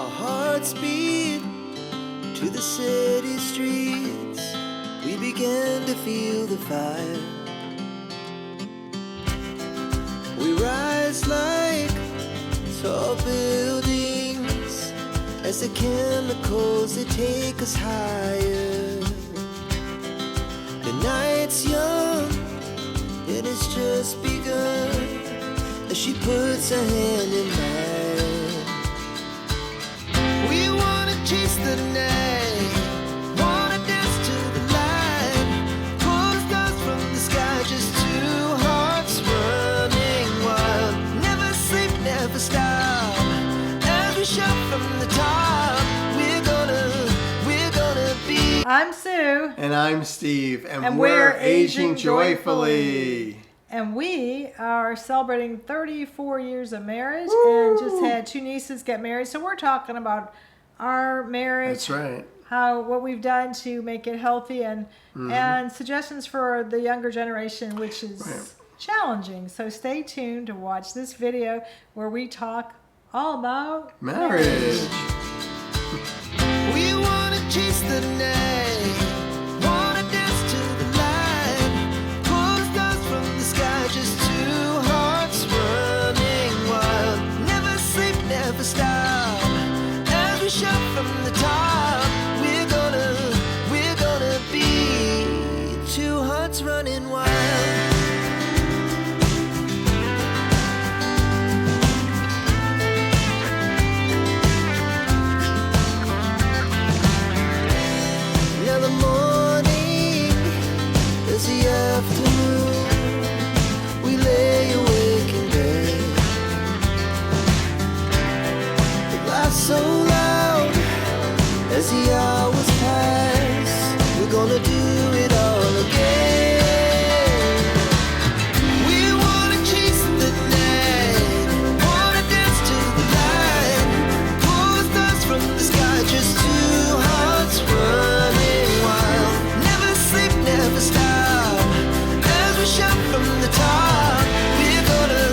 Our hearts beat to the city streets. We began to feel the fire. We rise like tall buildings as the chemicals they take us higher. The night's young, it has just begun as she puts her hand in mine. We wanna chase the night, wanna dance to the light, pull the stars from the sky, just two hearts running wild. Never sleep, never stop, as we shout from the top. We're gonna be. I'm Sue. And I'm Steve. And we're aging joyfully. And we are celebrating 34 years of marriage. Woo! And just had two nieces get married. So we're talking about our marriage. That's right. What we've done to make it healthy and suggestions for the younger generation, which is challenging. So stay tuned to watch this video where we talk all about marriage. We wanna chase the night, wanna dance to the light, pull the stars from the sky, just two hearts running wild. Never sleep, never stop, as we shout from the top. We're gonna be two hearts running wild. The morning is the afternoon. We lay awake in bed. It laughs so loud as the hours pass. We're gonna do it all again. We wanna chase the night, wanna dance to the light, pull the stars from the sky, just two hearts running. Never stop, as we shout from the top. We're gonna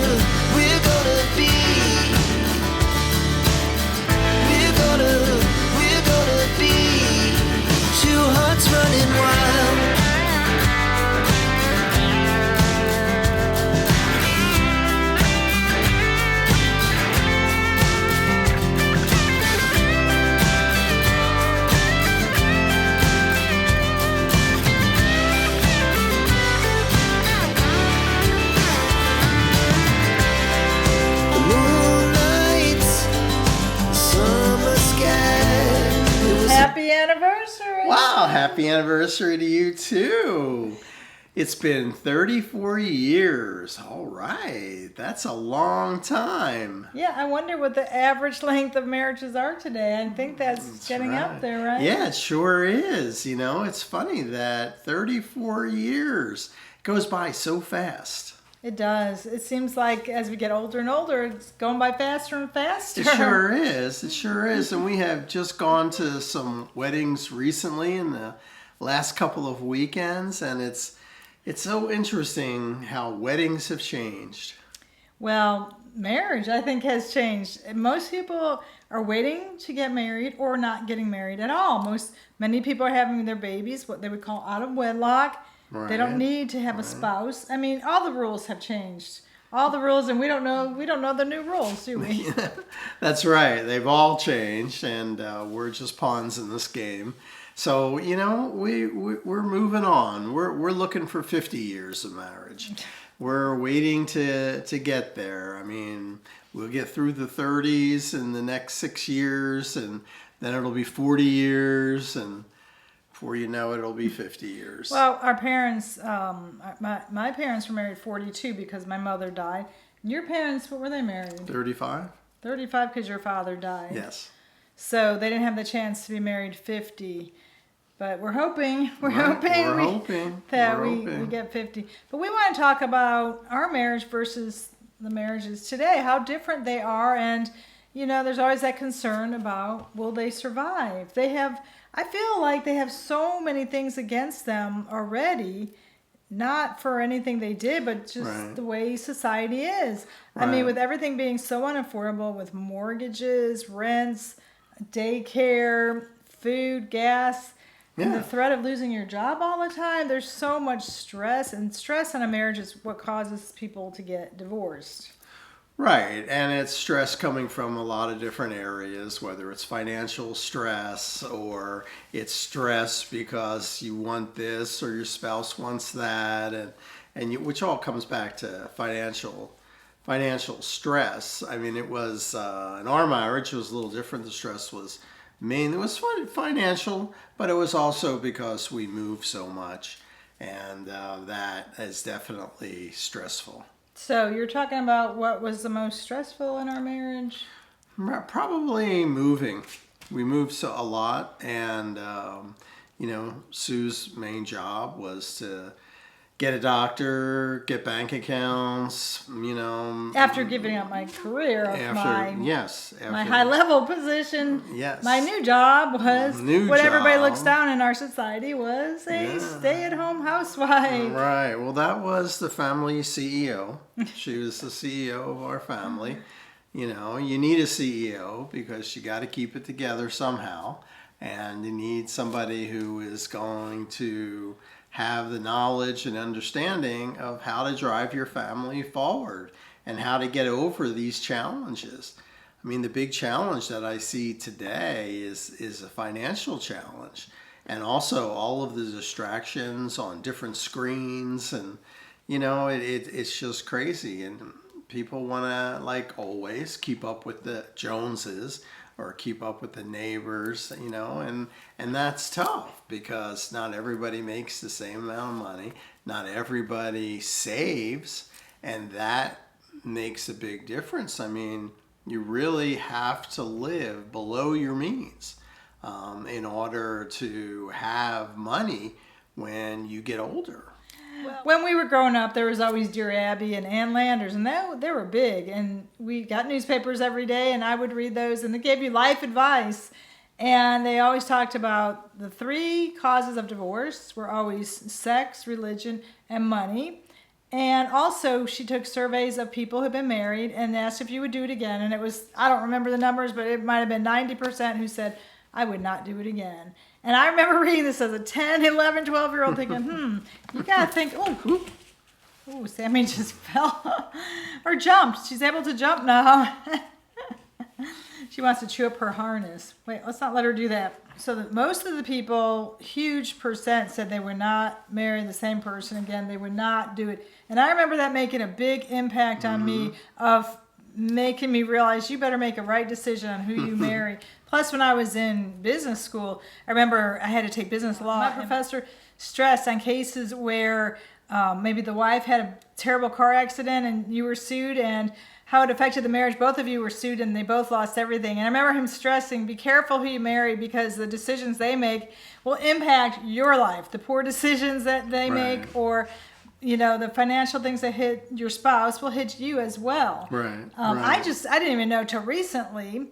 be. We're gonna be two hearts running wild. Happy anniversary! Wow, happy anniversary to you too. It's been 34 years. All right, that's a long time. Yeah, I wonder what the average length of marriages are today. I think that's getting up there, right? Yeah, it sure is. You know, it's funny that 34 years goes by so fast. It does. It seems like as we get older and older, it's going by faster and faster. It sure is. It sure is. And we have just gone to some weddings recently in the last couple of weekends, and it's so interesting how weddings have changed. Well, marriage, I think, has changed. Most people are waiting to get married or not getting married at all. Many people are having their babies, what they would call out of wedlock. Right. They don't need to have a spouse. I mean, all the rules have changed. All the rules, and we don't know the new rules, do we? That's right. They've all changed, and we're just pawns in this game. So, you know, we're moving on. We're looking for 50 years of marriage. We're waiting to get there. I mean, we'll get through the 30s in the next 6 years, and then it'll be 40 years, and before you know it, it'll be 50 years. Well, our parents, my parents were married 42 because my mother died. And your parents, what were they married? 35. 35 because your father died. Yes. So they didn't have the chance to be married 50. But we're hoping we get 50. But we want to talk about our marriage versus the marriages today, how different they are. And, you know, there's always that concern about, will they survive? I feel like they have so many things against them already, not for anything they did, but just the way society is. Right. I mean, with everything being so unaffordable, with mortgages, rents, daycare, food, gas, and Yeah. the threat of losing your job all the time. There's so much stress, and stress in a marriage is what causes people to get divorced. Right, and it's stress coming from a lot of different areas, whether it's financial stress or it's stress because you want this or your spouse wants that, which all comes back to financial stress. I mean, it was in our marriage, it was a little different. The stress was main. It was financial, but it was also because we moved so much, and that is definitely stressful. So you're talking about what was the most stressful in our marriage? Probably moving. We moved a lot, and Sue's main job was to get a doctor, get bank accounts. After giving up my career, After my high level position, Yes. my new job was New what everybody job. looks down in our society was a stay-at-home housewife. Right. Well, that was the family CEO. She was the CEO of our family. You need a CEO because you got to keep it together somehow, and you need somebody who is going to have the knowledge and understanding of how to drive your family forward and how to get over these challenges. I mean, the big challenge that I see today is a financial challenge, and also all of the distractions on different screens, and it's just crazy. And people want to, like always, keep up with the Joneses or keep up with the neighbors, and that's tough because not everybody makes the same amount of money. Not everybody saves, and that makes a big difference. I mean, you really have to live below your means in order to have money when you get older. When we were growing up, there was always Dear Abby and Ann Landers, and they were big. And we got newspapers every day, and I would read those, and they gave you life advice. And they always talked about the 3 causes of divorce were always sex, religion, and money. And also, she took surveys of people who'd been married and asked if you would do it again. And it was, I don't remember the numbers, but it might have been 90% who said, I would not do it again. And I remember reading this as a 10, 11, 12-year-old thinking, you got to think, ooh, Sammi just fell or jumped. She's able to jump now. She wants to chew up her harness. Wait, let's not let her do that. So that most of the people, huge percent, said they would not marry the same person again. They would not do it. And I remember that making a big impact on me of making me realize you better make a right decision on who you marry. Plus, when I was in business school, I remember I had to take business law. My professor stressed on cases where maybe the wife had a terrible car accident and you were sued, and how it affected the marriage. Both of you were sued and they both lost everything. And I remember him stressing, be careful who you marry because the decisions they make will impact your life. The poor decisions that they make, or the financial things that hit your spouse will hit you as well. Right. I didn't even know till recently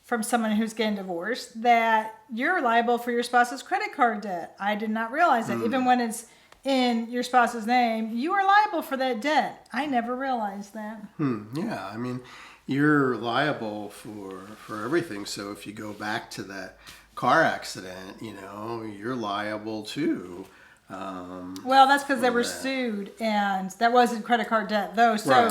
from someone who's getting divorced that you're liable for your spouse's credit card debt. I did not realize that. Even when it's in your spouse's name, you are liable for that debt. I never realized that. Yeah, I mean, you're liable for everything. So if you go back to that car accident, you're liable too. Well, that's because they were sued, and that wasn't credit card debt though. So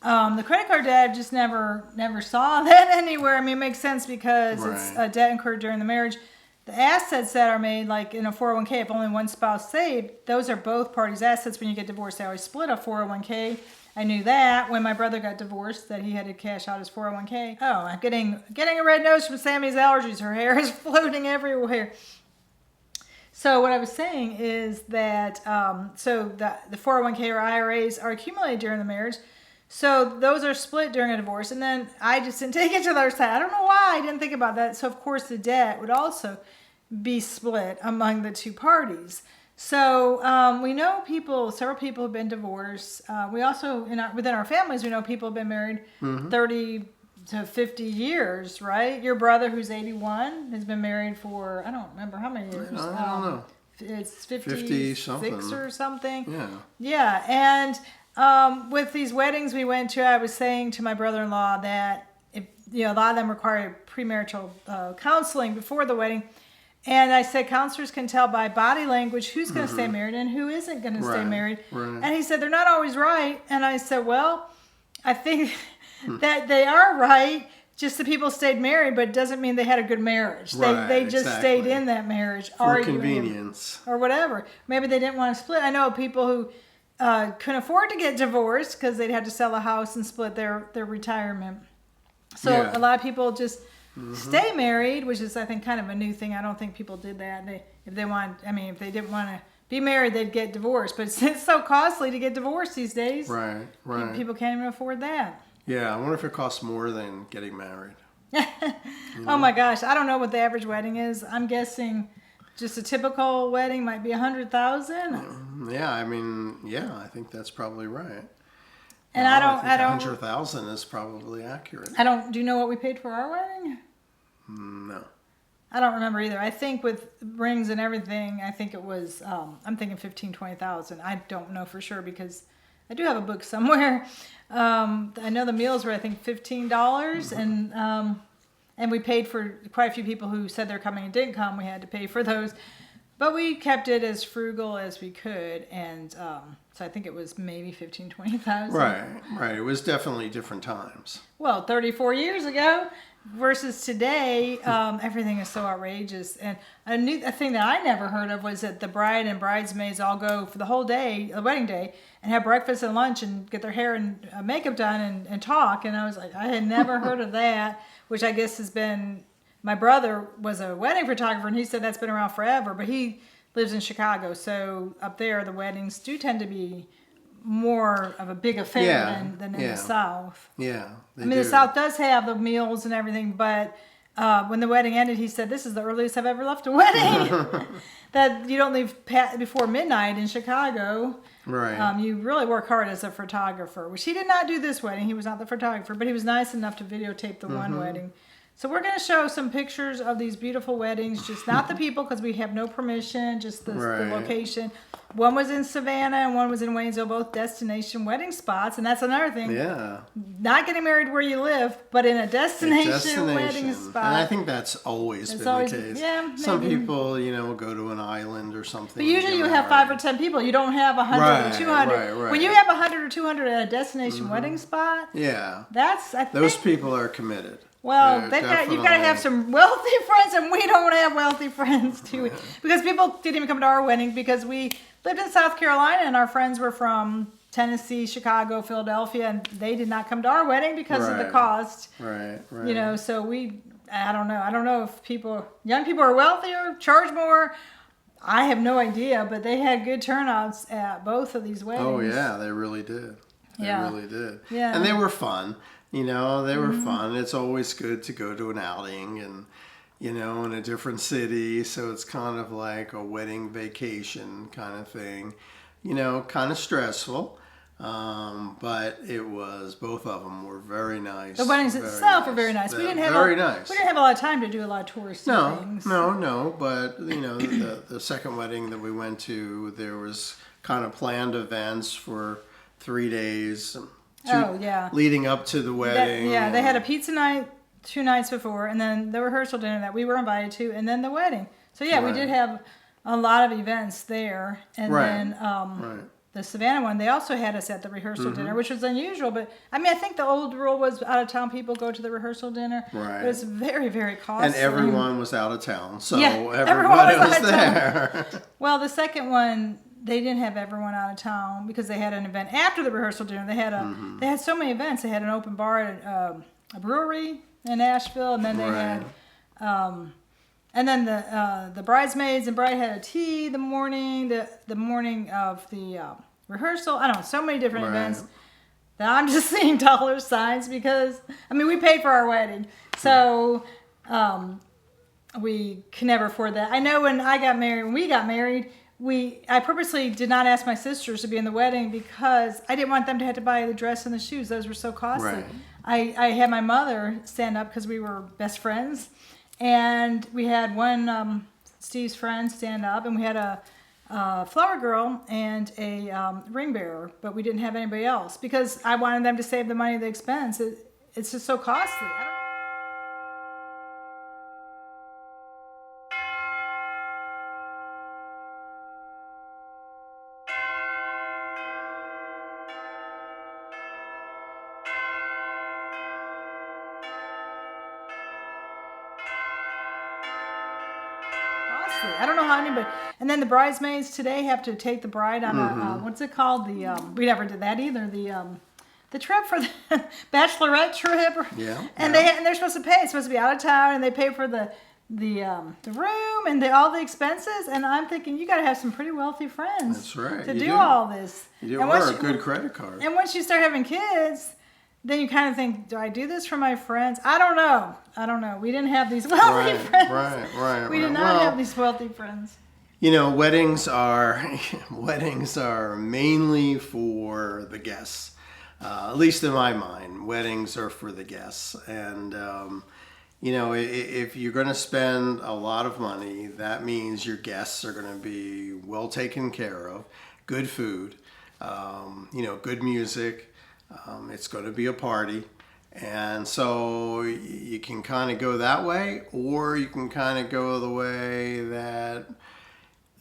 the credit card debt just never saw that anywhere. I mean, it makes sense because it's a debt incurred during the marriage. The assets that are made, like in a 401k, if only one spouse saved, those are both parties' assets. When you get divorced, they always split a 401k. I knew that when my brother got divorced, that he had to cash out his 401k. Oh, I'm getting a red nose from Sammy's allergies. Her hair is floating everywhere. So what I was saying is that the 401k or IRAs are accumulated during the marriage. So those are split during a divorce, and then I just didn't take it to the other side. I don't know why I didn't think about that. So of course the debt would also be split among the two parties. So we know several people have been divorced. We also, within our families, we know people have been married 30 to 50 years, right? Your brother, who's 81, has been married for, I don't remember how many years. I don't know. It's 50 something. 56 or something. Yeah. Yeah, and with these weddings we went to, I was saying to my brother-in-law that if a lot of them require premarital counseling before the wedding. And I said, counselors can tell by body language who's going to stay married and who isn't going to stay married. Right. And he said, they're not always right. And I said, well, I think that they are right. Just the people stayed married, but it doesn't mean they had a good marriage. Right, they just stayed in that marriage. For convenience. Or whatever. Maybe they didn't want to split. I know people who couldn't afford to get divorced because they'd have to sell a house and split their retirement. So a lot of people just stay married, which is, I think, kind of a new thing. I don't think people did that. If they didn't want to be married, they'd get divorced. But it's so costly to get divorced these days. Right. People can't even afford that. Yeah, I wonder if it costs more than getting married. Oh my gosh, I don't know what the average wedding is. I'm guessing just a typical wedding might be $100,000. Yeah, I think that's probably right. And I don't. 100,000 is probably accurate. Do you know what we paid for our wedding? No. I don't remember either. I think with rings and everything, I think it was, I'm thinking 15,000, 20,000. I don't know for sure because I do have a book somewhere. I know the meals were, I think, $15, and we paid for quite a few people who said they're coming and didn't come. We had to pay for those. But we kept it as frugal as we could, and so I think it was maybe 15,000, 20,000. Right. It was definitely different times. Well, 34 years ago versus today, everything is so outrageous. And a thing that I never heard of was that the bride and bridesmaids all go for the whole day, the wedding day, and have breakfast and lunch and get their hair and makeup done and talk. And I was like, I had never heard of that, which I guess has been... My brother was a wedding photographer, and he said that's been around forever, but he lives in Chicago. So up there, the weddings do tend to be more of a big affair than in the South. Yeah, the South does have the meals and everything, but when the wedding ended, he said, this is the earliest I've ever left a wedding. That you don't leave before midnight in Chicago. Right. You really work hard as a photographer, which he did not do this wedding. He was not the photographer, but he was nice enough to videotape the one wedding. So we're going to show some pictures of these beautiful weddings, just not the people because we have no permission, just the location. One was in Savannah and one was in Waynesville, both destination wedding spots. And that's another thing. Yeah. Not getting married where you live, but in a destination wedding spot. And I think that's always been the case. Yeah, maybe. Some people, go to an island or something. But usually you have 5 or 10 people. You don't have 100 or 200. Right. When you have 100 or 200 at a destination wedding spot, those people are committed. Well, you've got to have some wealthy friends, and we don't have wealthy friends, do we? Because people didn't even come to our wedding because we lived in South Carolina, and our friends were from Tennessee, Chicago, Philadelphia, and they did not come to our wedding because of the cost. Right. So I don't know. I don't know if young people are wealthier, charge more. I have no idea, but they had good turnouts at both of these weddings. Oh, yeah, they really did. They really did. Yeah. And they were fun. They were fun. It's always good to go to an outing and, in a different city. So it's kind of like a wedding vacation kind of thing, kind of stressful. But both of them were very nice. The weddings itself were very nice. We didn't have a lot of time to do a lot of touristy things. No. But, the second wedding that we went to, there was kind of planned events for 3 days. Leading up to the wedding. They had a pizza night 2 nights before, and then the rehearsal dinner that we were invited to, and then the wedding. So we did have a lot of events there. And then the Savannah one, they also had us at the rehearsal dinner, which was unusual. But I think the old rule was out of town people go to the rehearsal dinner. Right. But it's very, very costly. And everyone was out of town, so everybody was there. Well, the second one, they didn't have everyone out of town because they had an event after the rehearsal dinner. They had they had so many events. They had an open bar at a brewery in Nashville, and then they had and then the bridesmaids and bride had a tea the morning of the rehearsal. I don't know, so many different events that I'm just seeing dollar signs because we paid for our wedding, so we can never afford that. I know when we got married. I purposely did not ask my sisters to be in the wedding because I didn't want them to have to buy the dress and the shoes. Those were so costly. Right. I had my mother stand up because we were best friends. And we had one, Steve's friend, stand up. And we had a flower girl and a ring bearer. But we didn't have anybody else because I wanted them to save the money of the expense. It's just so costly. costly. I don't know how anybody. And then the bridesmaids today have to take the bride on a what's it called? We never did that either. The trip for the bachelorette trip. Yeah. And they're supposed to pay. It's supposed to be out of town, and they pay for the room and all the expenses. And I'm thinking, you got to have some pretty wealthy friends. That's right. To do all this. You do, and or a good credit card. And once you start having kids, then you kind of think, do I do this for my friends? I don't know. We didn't have these wealthy friends. Right. We did not have these wealthy friends. You know, weddings are mainly for the guests. At least in my mind, weddings are for the guests. And, you know, if you're going to spend a lot of money, that means your guests are going to be well taken care of, good food, you know, good music. It's going to be a party. And so you can kind of go that way, or you can kind of go the way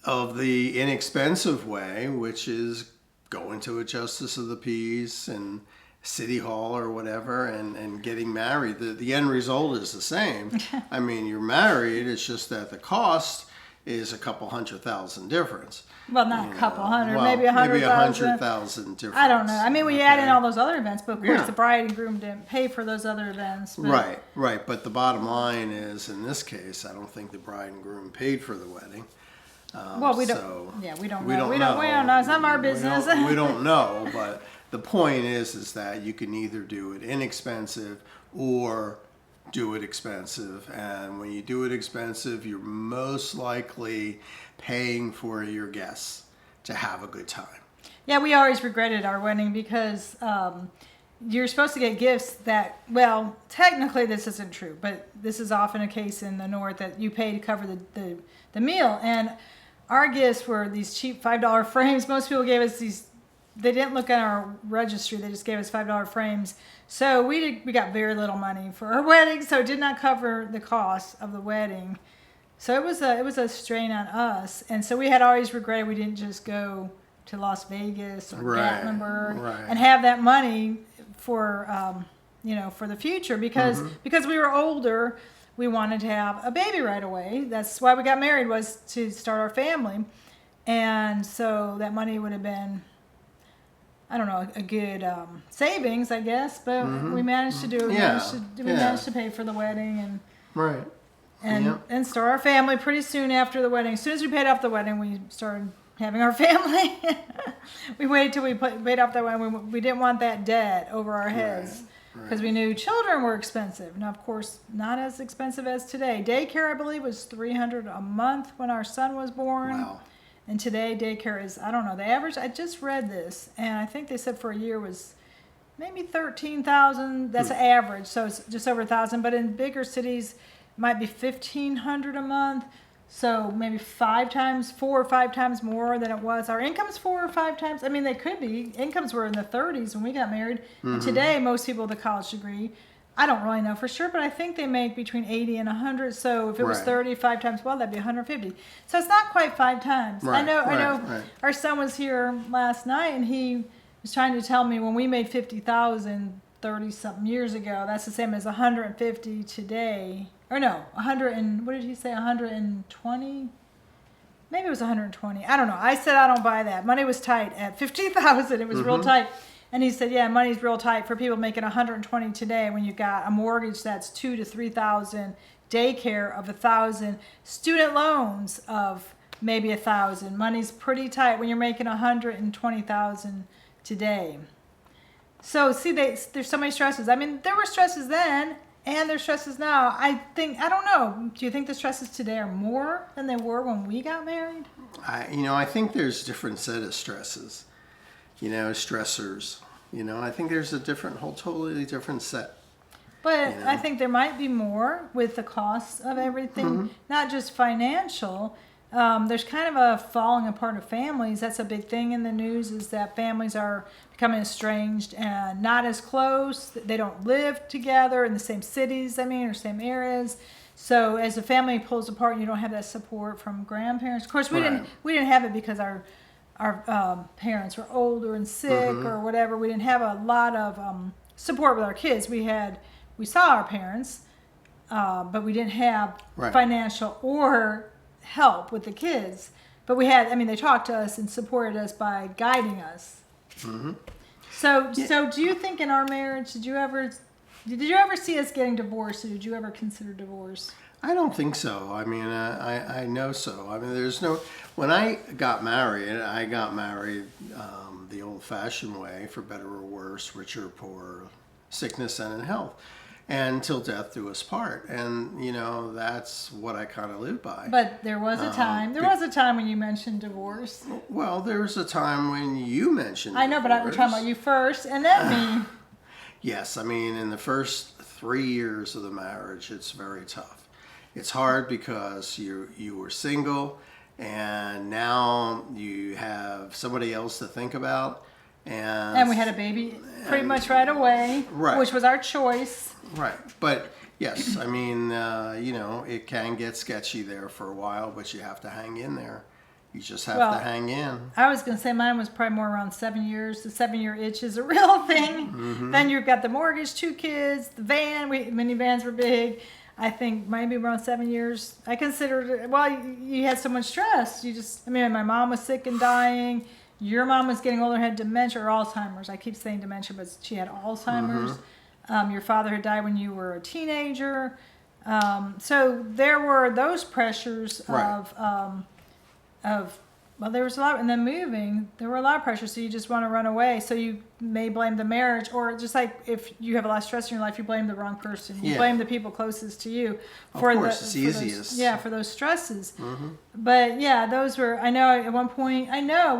of the inexpensive way, which is going to a justice of the peace and city hall or whatever and getting married. The end result is the same. I mean, you're married, it's just that the cost is a couple $100,000 difference. Well, not a couple hundred, maybe 100,000. Maybe 100,000 difference. I don't know. I mean, we add in all those other events, but of course the bride and groom didn't pay for those other events. But... Right. But the bottom line is, in this case, I don't think the bride and groom paid for the wedding. Well, we don't. So Yeah, we don't know. We don't know. It's not our business. We don't know. But the point is that you can either do it inexpensive or do it expensive. And when you do it expensive, you're most likely paying for your guests to have a good time. Yeah, we always regretted our wedding because you're supposed to get gifts that, well, technically this isn't true, but this is often a case in the North that you pay to cover the meal. And our gifts were these cheap $5 frames. Most people gave us these. They didn't look at our registry. They just gave us $5 frames. So we got very little money for our wedding, so it did not cover the cost of the wedding. So it was a strain on us, and so we had always regretted we didn't just go to Las Vegas or Gatlinburg and have that money for for the future because we were older. We wanted to have a baby right away. That's why we got married, was to start our family, and so that money would have been, I don't know, a good savings, I guess, but we managed to do it. We managed to pay for the wedding and start our family pretty soon after the wedding. As soon as we paid off the wedding, we started having our family. We waited till we paid off the wedding. We didn't want that debt over our heads because we knew children were expensive. Now, of course, not as expensive as today. Daycare, I believe, was $300 a month when our son was born. Wow. And today daycare is, I don't know, the average, I just read this, and I think they said for a year was maybe 13,000. That's the average, so it's just over 1,000. But in bigger cities, it might be 1,500 a month. So maybe 4 or 5 times more than it was. Our income's 4 or 5 times. I mean, they could be. Incomes were in the 30s when we got married. And today, most people with a college degree, I don't really know for sure, but I think they make between 80 and 100. So if it was 35 times, well, that'd be 150. So it's not quite 5 times. I know. Our son was here last night, and he was trying to tell me when we made 50,000 30-something years ago, that's the same as 150 today. Or no, 100 and, what did he say, 120? Maybe it was 120. I don't know. I said I don't buy that. Money was tight at 50,000. It was real tight. And he said, yeah, money's real tight for people making 120 today when you got a mortgage that's 2,000 to 3,000, daycare of 1,000, student loans of maybe 1,000. Money's pretty tight when you're making 120,000 today. So see, there's so many stresses. I mean, there were stresses then, and there's stresses now. I don't know. Do you think the stresses today are more than they were when we got married? I think there's a different set of stresses. Stressors. I think there's a totally different set. But I think there might be more with the costs of everything, not just financial. There's kind of a falling apart of families. That's a big thing in the news, is that families are becoming estranged and not as close. They don't live together in the same cities, or same areas. So as a family pulls apart and you don't have that support from grandparents. Of course, we didn't have it because our parents were older and sick or whatever. We didn't have a lot of support with our kids. We saw our parents, but we didn't have financial or help with the kids. But we had, I mean, they talked to us and supported us by guiding us. Mm-hmm. So do you think in our marriage, did you ever see us getting divorced, or did you ever consider divorce? I don't think so. I mean, I know so. I mean, there's no. When I got married the old-fashioned way, for better or worse, rich or poor, sickness and in health, and till death do us part. And you know, that's what I kind of live by. But there was a time. There was a time when you mentioned divorce. Well, there was a time when you mentioned. I know, but I'm talking about you first, and then me. Yes, I mean, in the first 3 years of the marriage, it's very tough. It's hard because you were single, and now you have somebody else to think about, and we had a baby pretty much right away, right, which was our choice. Right, but yes, I mean, you know, it can get sketchy there for a while, but you have to hang in there. You just have to hang in. I was going to say mine was probably more around 7 years. The 7-year itch is a real thing. Mm-hmm. Then you've got the mortgage, 2 kids, the van. Minivans were big. I think maybe around 7 years. I considered it, well, you had so much stress. My mom was sick and dying. Your mom was getting older, had dementia or Alzheimer's. I keep saying dementia, but she had Alzheimer's. Mm-hmm. Your father had died when you were a teenager. So there were those pressures well, there was a lot, and then moving, there were a lot of pressure, so you just want to run away. So you may blame the marriage, or just like if you have a lot of stress in your life, you blame the wrong person. You blame the people closest to you. For it's easiest. For those stresses. Mm-hmm. But yeah, those were, I know at one point,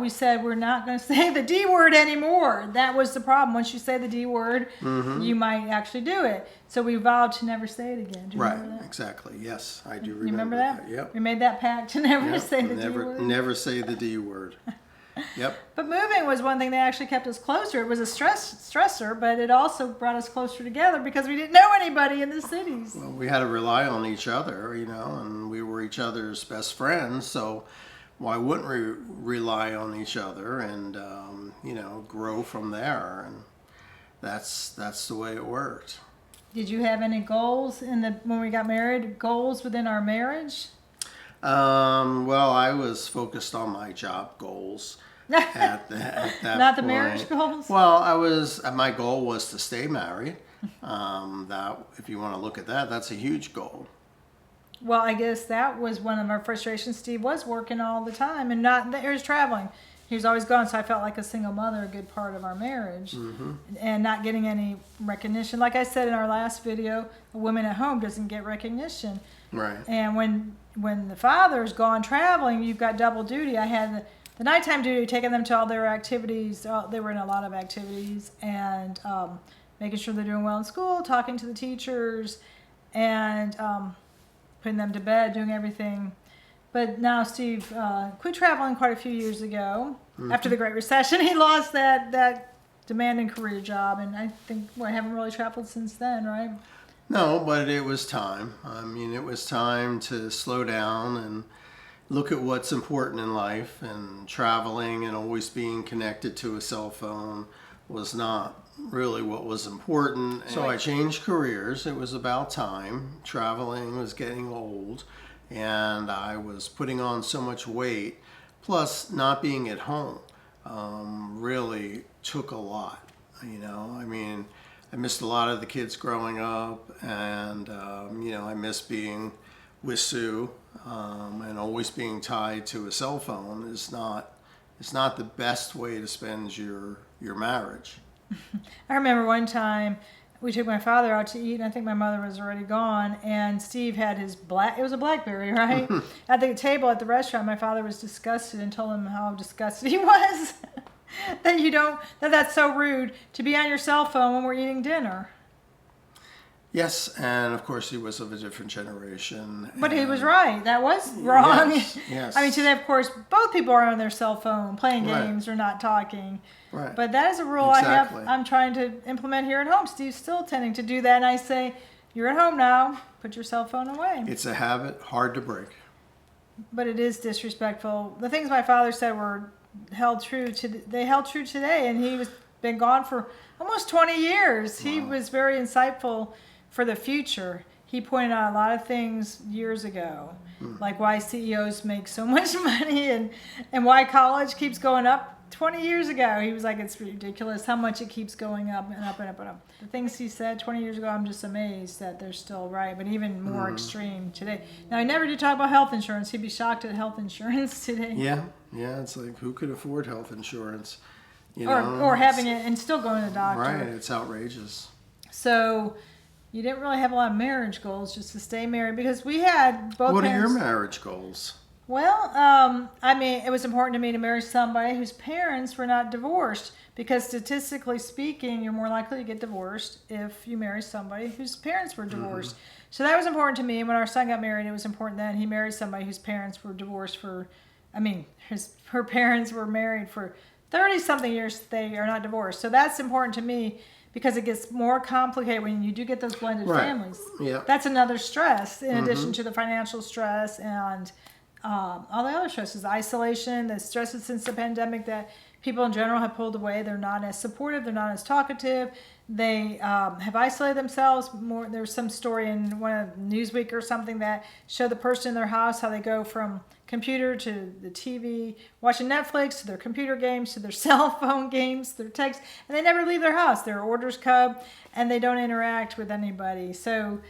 we said we're not going to say the D word anymore. That was the problem. Once you say the D word, you might actually do it. So we vowed to never say it again. Do you remember that? Exactly. Yes, I do remember. You remember that? Yep. We made that pact to never say the D word. Never say the D word. Yep. But moving was one thing that actually kept us closer. It was a stressor, but it also brought us closer together because we didn't know anybody in the cities. Well, we had to rely on each other, you know, and we were each other's best friends. So why wouldn't we rely on each other and, you know, grow from there? And that's the way it worked. Did you have any goals when we got married? Goals within our marriage? Well, I was focused on my job goals at that Not the point. marriage goals? Well, my goal was to stay married. That, if you want to look at that, that's a huge goal. Well, I guess that was one of our frustrations. Steve was working all the time and he was traveling. He was always gone, so I felt like a single mother, a good part of our marriage, and not getting any recognition. Like I said in our last video, a woman at home doesn't get recognition. Right. And when the father's gone traveling, you've got double duty. I had the nighttime duty, taking them to all their activities. They were in a lot of activities, and making sure they're doing well in school, talking to the teachers, and putting them to bed, doing everything. But now Steve quit traveling quite a few years ago. After the Great Recession, he lost that demanding career job, and I think I haven't really traveled since then, right? No, but it was time. I mean, it was time to slow down and look at what's important in life, and traveling and always being connected to a cell phone was not really what was important. So I changed careers. It was about time. Traveling was getting old, and I was putting on so much weight. Plus, not being at home really took a lot. You know, I mean, I missed a lot of the kids growing up, and you know, I miss being with Sue, and always being tied to a cell phone is not the best way to spend your marriage. I remember one time we took my father out to eat, and I think my mother was already gone, and Steve had it was a BlackBerry, right? At the table at the restaurant, my father was disgusted and told him how disgusted he was. That's so rude to be on your cell phone when we're eating dinner. Yes, and of course he was of a different generation. But he was right. That was wrong. Yes. I mean, today, of course, both people are on their cell phone, playing games or not talking. Right. But that is a rule I'm trying to implement here at home. Steve's still tending to do that, and I say, you're at home now, put your cell phone away. It's a habit hard to break. But it is disrespectful. The things my father said held true today, and he was been gone for almost 20 years. Wow. He was very insightful for the future. he pointed out a lot of things years ago, like why CEOs make so much money and why college keeps going up. 20 years ago, he was like, it's ridiculous how much it keeps going up and up and up and up. The things he said 20 years ago, I'm just amazed that they're still right, but even more extreme today. Now, he never did talk about health insurance. He'd be shocked at health insurance today. Yeah, it's like, who could afford health insurance? Or having it and still going to the doctor. Right, it's outrageous. So you didn't really have a lot of marriage goals, just to stay married, because we had both What parents. are your marriage goals? Well, I mean, it was important to me to marry somebody whose parents were not divorced, because statistically speaking, you're more likely to get divorced if you marry somebody whose parents were divorced. So that was important to me. When our son got married, it was important that he married somebody whose parents were divorced her parents were married for 30-something years. They are not divorced. So that's important to me, because it gets more complicated when you do get those blended families. Yeah. That's another stress, in addition to the financial stress and all the other stresses, the isolation, the stresses since the pandemic that people in general have pulled away. They're not as supportive. They're not as talkative. They have isolated themselves more. There's some story in one of Newsweek or something that showed the person in their house, how they go from computer to the TV, watching Netflix, to their computer games, to their cell phone games, their texts, and they never leave their house. Their orders come, and they don't interact with anybody. So,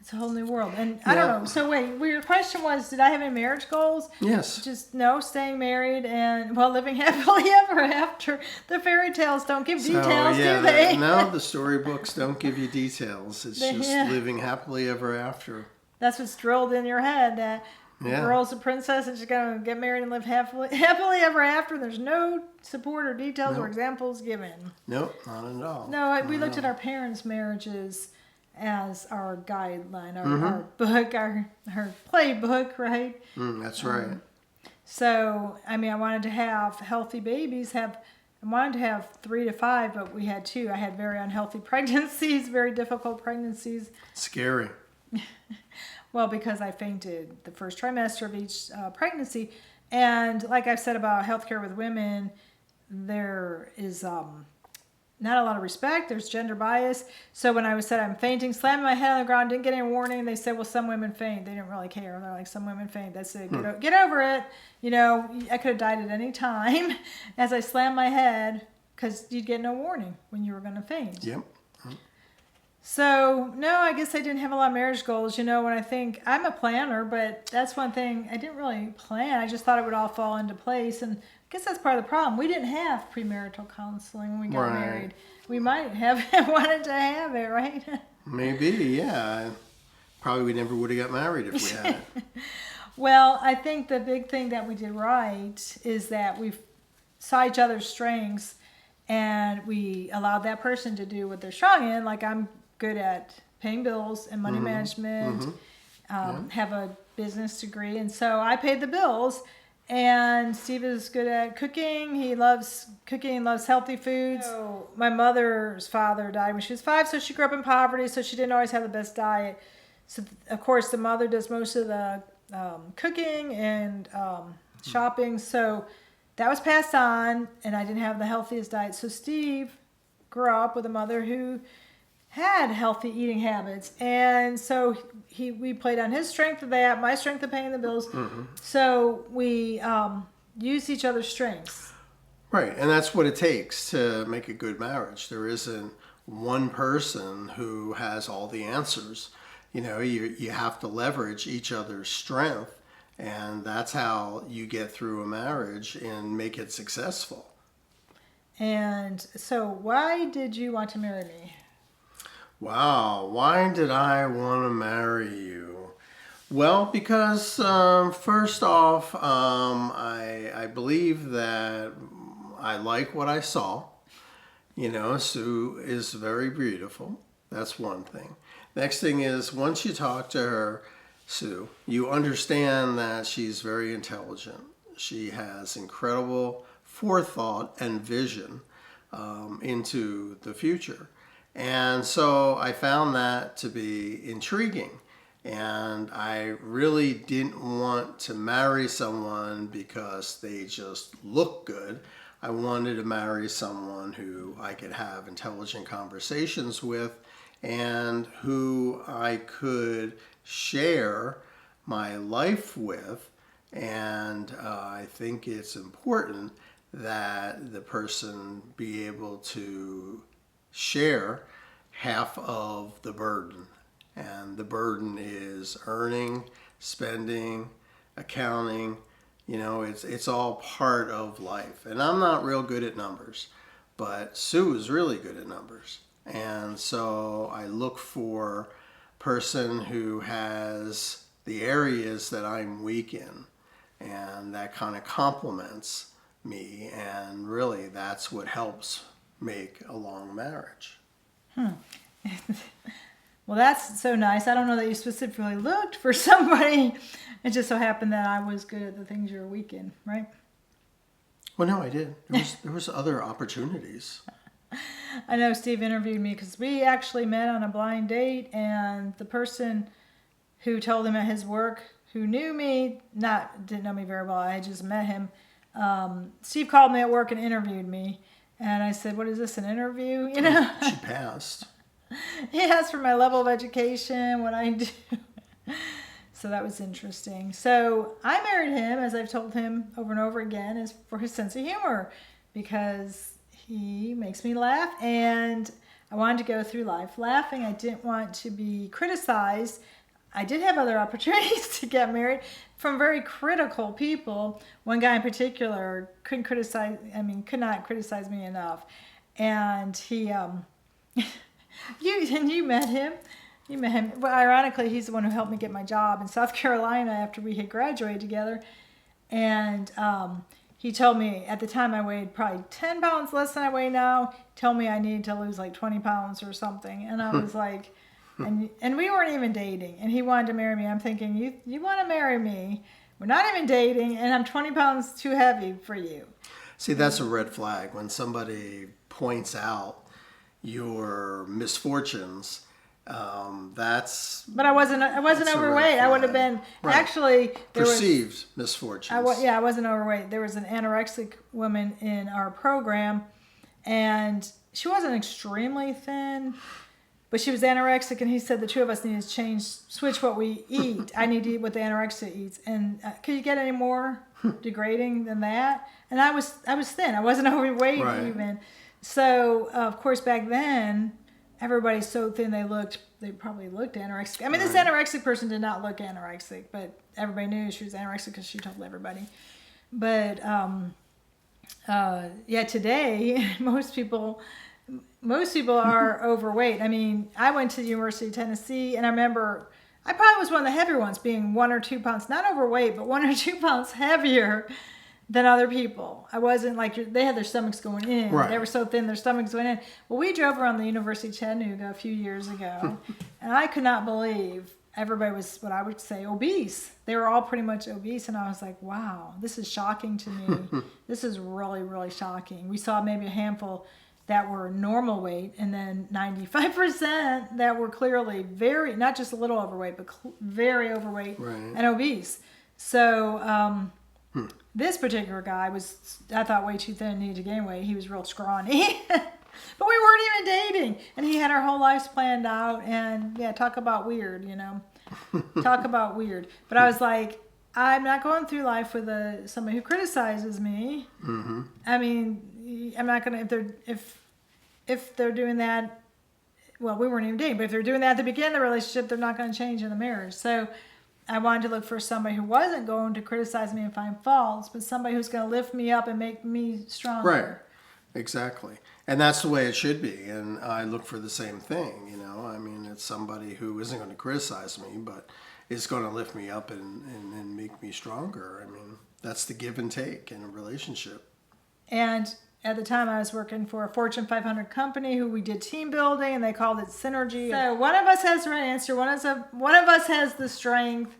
it's a whole new world. And I don't know. So wait, your question was, did I have any marriage goals? Yes. Just no, staying married and living happily ever after. The fairy tales don't give details, do they? No, the storybooks don't give you details. It's just living happily ever after. That's what's drilled in your head, that the girl's a princess and she's going to get married and live happily ever after. There's no support or details or examples given. Nope, not at all. No, we looked at our parents' marriages as our guideline, our book, our playbook, right? That's right. So, I mean, I wanted to have healthy babies. I wanted to have 3 to 5, but we had 2. I had very unhealthy pregnancies, very difficult pregnancies. Scary. Well, because I fainted the first trimester of each pregnancy. And like I've said about healthcare with women, there is not a lot of respect. There's gender bias. So when I was said I'm fainting, slamming my head on the ground, didn't get any warning, they said, well, some women faint. They didn't really care. They're like, some women faint. That's it. Get over it. I could have died at any time as I slammed my head, because you'd get no warning when you were going to faint. Yep. So, no, I guess I didn't have a lot of marriage goals. When I think, I'm a planner, but that's one thing I didn't really plan. I just thought it would all fall into place. And I guess that's part of the problem. We didn't have premarital counseling when we got married. We might have wanted to have it, right? Maybe, yeah. Probably we never would have got married if we had it. Well, I think the big thing that we did right is that we saw each other's strengths, and we allowed that person to do what they're strong in. Like, I'm good at paying bills and money management, have a business degree, and so I paid the bills. And Steve is good at cooking. He loves cooking, loves healthy foods. So my mother's father died when she was 5, so she grew up in poverty, so she didn't always have the best diet. So, of course, the mother does most of the cooking and shopping, so that was passed on, and I didn't have the healthiest diet. So Steve grew up with a mother who had healthy eating habits, and so we played on his strength of that, my strength of paying the bills. So we used each other's strengths. Right, and that's what it takes to make a good marriage. There isn't one person who has all the answers. You have to leverage each other's strength, and that's how you get through a marriage and make it successful. And so why did you want to marry me? Wow, why did I want to marry you? Well, because first off, I believe that I like what I saw. Sue is very beautiful. That's one thing. Next thing is, once you talk to her, Sue, you understand that she's very intelligent. She has incredible forethought and vision into the future. And so I found that to be intriguing. And I really didn't want to marry someone because they just look good. I wanted to marry someone who I could have intelligent conversations with and who I could share my life with. And I think it's important that the person be able to share half of the burden. And the burden is earning, spending, accounting. You know, it's all part of life. And I'm not real good at numbers, but Sue is really good at numbers. And so I look for a person who has the areas that I'm weak in, and that kind of complements me. And really, that's what helps make a long marriage. Well, that's so nice. I don't know that you specifically looked for somebody. It just so happened that I was good at the things you're weak in, right? Well, no, I did. There was other opportunities. I know Steve interviewed me because we actually met on a blind date, and the person who told him at his work, who knew me, didn't know me very well, I just met him. Steve called me at work and interviewed me, and I said, "What is this, an interview?" You know. She passed. He asked for my level of education, what I do. So that was interesting. So I married him, as I've told him over and over again, is for his sense of humor, because he makes me laugh, and I wanted to go through life laughing. I didn't want to be criticized. I did have other opportunities to get married from very critical people. One guy in particular could not criticize me enough. And he, you met him. You met him. Well, ironically, he's the one who helped me get my job in South Carolina after we had graduated together. And he told me at the time I weighed probably 10 pounds less than I weigh now. He told me I needed to lose like 20 pounds or something. And I was like, and we weren't even dating. And he wanted to marry me. I'm thinking, you want to marry me? We're not even dating, and I'm 20 pounds too heavy for you. See, that's a red flag when somebody points out your misfortunes. But I wasn't overweight. I would have been actually perceived misfortunes. I wasn't overweight. There was an anorexic woman in our program, and she wasn't extremely thin, but she was anorexic. And he said the two of us need to switch what we eat. I need to eat what the anorexic eats. And could you get any more degrading than that? And I was thin. I wasn't overweight even. So of course back then, everybody's so thin they probably looked anorexic. I mean, this anorexic person did not look anorexic, but everybody knew she was anorexic because she told everybody. But today most people are overweight. I mean, I went to the University of Tennessee, and I remember I probably was one of the heavier ones, being 1 or 2 pounds, not overweight, but 1 or 2 pounds heavier than other people. I wasn't like, they had their stomachs going in. Right. They were so thin, their stomachs went in. Well, we drove around the University of Chattanooga a few years ago, and I could not believe everybody was what I would say obese. They were all pretty much obese, and I was like, wow, this is shocking to me. This is really, really shocking. We saw maybe a handful that were normal weight, and then 95% that were clearly very, not just a little overweight, but very overweight and obese. So this particular guy was, I thought, way too thin and needed to gain weight. He was real scrawny. But we weren't even dating. And he had our whole lives planned out. And yeah, talk about weird, you know. Talk about weird. But I was like, I'm not going through life with somebody who criticizes me. Mm-hmm. I mean, I'm not going to, if they're doing that, well, we weren't even dating, but if they're doing that at the beginning of the relationship, they're not going to change in the marriage. So I wanted to look for somebody who wasn't going to criticize me and find faults, but somebody who's going to lift me up and make me stronger. Right. Exactly. And that's the way it should be. And I look for the same thing, you know. I mean, it's somebody who isn't going to criticize me, but is going to lift me up and make me stronger. I mean, that's the give and take in a relationship. And at the time, I was working for a Fortune 500 company who we did team building, and they called it synergy. So one of us has the right answer. One of us has the strength.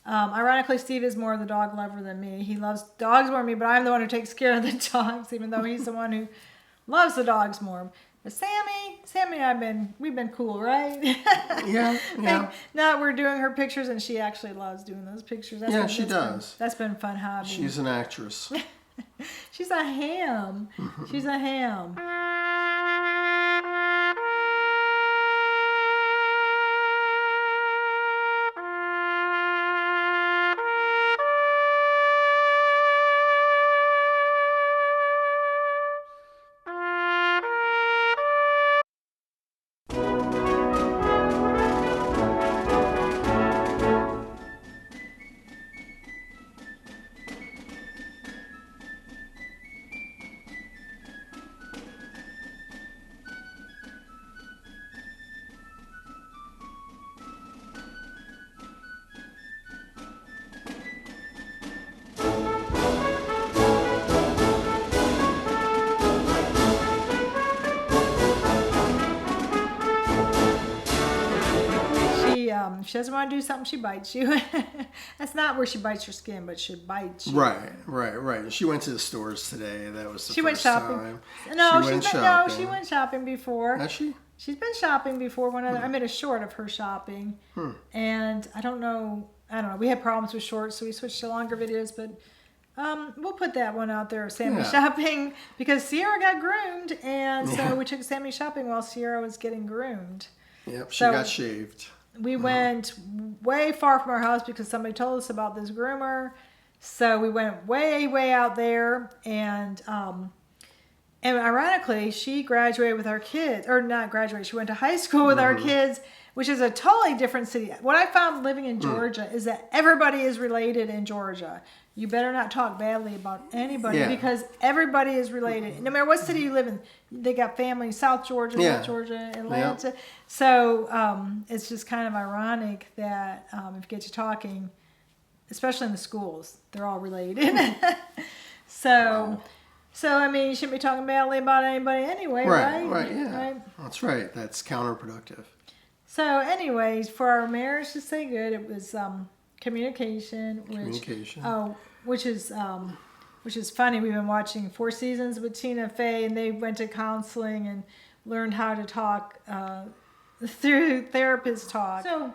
Ironically, Steve is more of the dog lover than me. He loves dogs more than me, but I'm the one who takes care of the dogs, even though he's the one who loves the dogs more. But Sammi and we've been cool, right? Yeah. Now we're doing her pictures, and she actually loves doing those pictures. She does. That's been a fun hobby. She's an actress. She's a ham. She's a ham. she doesn't want to do something, she bites you. That's not where she bites your skin, but she bites you. Right. She went to the stores today. That was the She went first shopping. time. No, shopping. she went shopping before. Has she? She's been shopping before. I made a short of her shopping, and I don't know. We had problems with shorts, so we switched to longer videos. But we'll put that one out there, Sammi shopping, because Sierra got groomed, and so we took Sammi shopping while Sierra was getting groomed. Yep, she So got shaved. we went way far from our house because somebody told us about this groomer. So we went way out there, and ironically, she graduated with our kids, or not graduated, she went to high school with our kids, which is a totally different city. What I found living in Georgia is that everybody is related in Georgia. You better not talk badly about anybody because everybody is related. No matter what city you live in, they got family, South Georgia, North Georgia, Atlanta. Yep. So it's just kind of ironic that if you get to talking, especially in the schools, they're all related. So I mean, you shouldn't be talking badly about anybody anyway, right? Right. That's right. That's counterproductive. So anyways, for our marriage to stay good, it was communication. Which is funny. We've been watching 4 Seasons with Tina Fey, and they went to counseling and learned how to talk through therapist talk. So,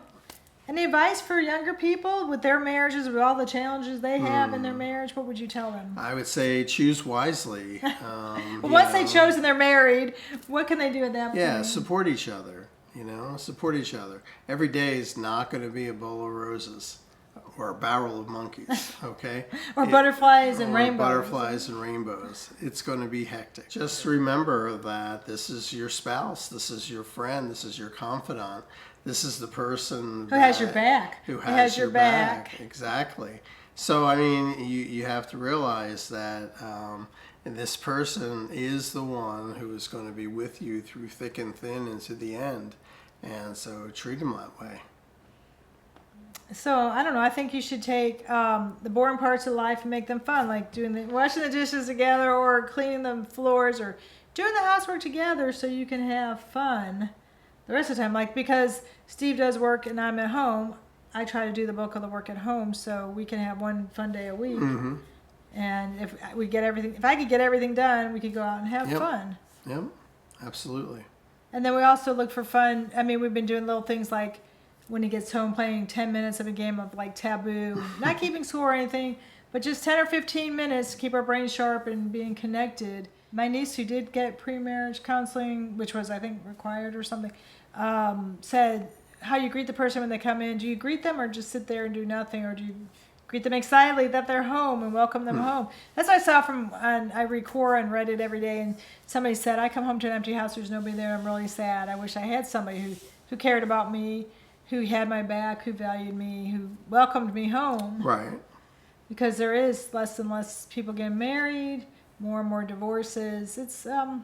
any advice for younger people with their marriages, with all the challenges they have in their marriage? What would you tell them? I would say choose wisely. Once they chose and they're married, what can they do at that point? Yeah, support each other. Support each other. Every day is not going to be a bowl of roses or a barrel of monkeys, okay? Or butterflies and rainbows. Butterflies and rainbows. It's going to be hectic. Just remember that this is your spouse, this is your friend, this is your confidant, this is the person who has your back. Who has your back. Exactly. So, I mean, you have to realize that this person is the one who is going to be with you through thick and thin and to the end. And so treat them that way. So, I don't know. I think you should take the boring parts of life and make them fun, like washing the dishes together or cleaning the floors or doing the housework together so you can have fun the rest of the time. Like, because Steve does work and I'm at home, I try to do the bulk of the work at home so we can have one fun day a week. Mm-hmm. And if I could get everything done, we could go out and have fun. Yep, absolutely. And then we also look for fun. I mean, we've been doing little things like when he gets home playing 10 minutes of a game of like Taboo, not keeping score or anything, but just 10 or 15 minutes to keep our brains sharp and being connected. My niece, who did get pre-marriage counseling, which was, I think, required or something, said how you greet the person when they come in. Do you greet them or just sit there and do nothing? Or do you greet them excitedly that they're home and welcome them home? That's what I saw I read Quora and read it every day, and somebody said, I come home to an empty house, there's nobody there, I'm really sad. I wish I had somebody who cared about me, who had my back, who valued me, who welcomed me home. Right. Because there is less and less people getting married, more and more divorces. It's a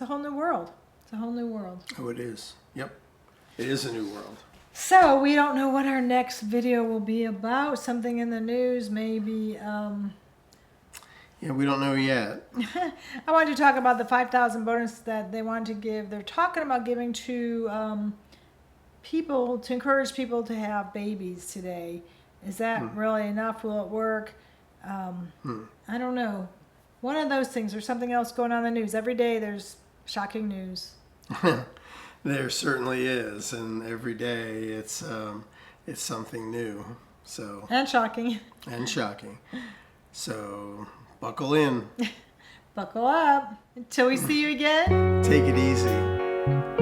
whole new world. It's a whole new world. Oh, it is. Yep. It is a new world. So we don't know what our next video will be about. Something in the news, maybe. Yeah, we don't know yet. I wanted to talk about the 5,000 bonus that they wanted to give. They're talking about giving to people to encourage people to have babies today. Is that really enough? Will it work? I don't know. One of those things, or something else going on in the news. Every day there's shocking news. There certainly is, and every day it's something new. So And shocking. And shocking. So buckle in. Buckle up. Until we see you again. Take it easy.